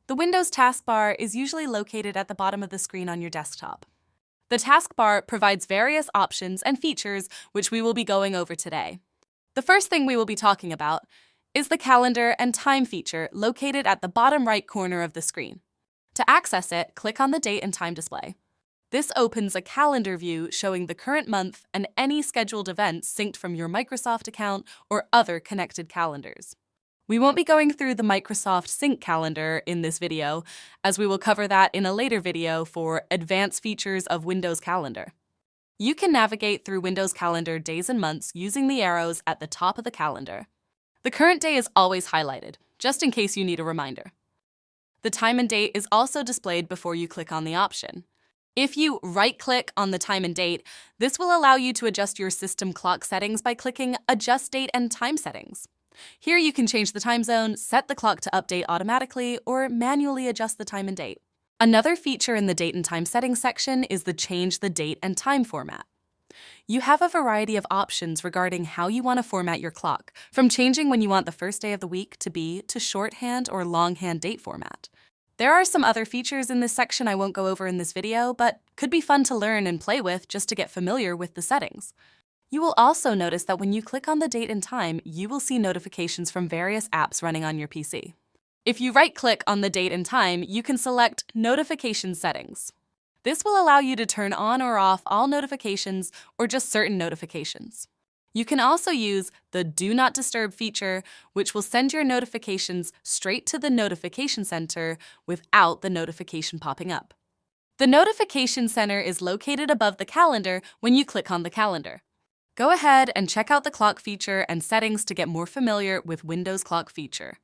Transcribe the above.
The Windows taskbar is usually located at the bottom of the screen on your desktop. The taskbar provides various options and features which we will be going over today. The first thing we will be talking about is the calendar and time feature located at the bottom right corner of the screen. To access it, click on the date and time display. This opens a calendar view showing the current month and any scheduled events synced from your Microsoft account or other connected calendars. We won't be going through the Microsoft Sync calendar in this video, as we will cover that in a later video for advanced features of Windows Calendar. You can navigate through Windows Calendar days and months using the arrows at the top of the calendar. The current day is always highlighted, just in case you need a reminder. The time and date is also displayed before you click on the option. If you right-click on the time and date, this will allow you to adjust your system clock settings by clicking Adjust Date and Time Settings. Here you can change the time zone, set the clock to update automatically, or manually adjust the time and date. Another feature in the Date and Time Settings section is the Change the Date and Time format. You have a variety of options regarding how you want to format your clock, from changing when you want the first day of the week to be to shorthand or longhand date format. There are some other features in this section I won't go over in this video, but could be fun to learn and play with just to get familiar with the settings. You will also notice that when you click on the date and time, you will see notifications from various apps running on your PC. If you right-click on the date and time, you can select Notification Settings. This will allow you to turn on or off all notifications or just certain notifications. You can also use the Do Not Disturb feature, which will send your notifications straight to the Notification Center without the notification popping up. The Notification Center is located above the calendar when you click on the calendar. Go ahead and check out the clock feature and settings to get more familiar with Windows Clock feature.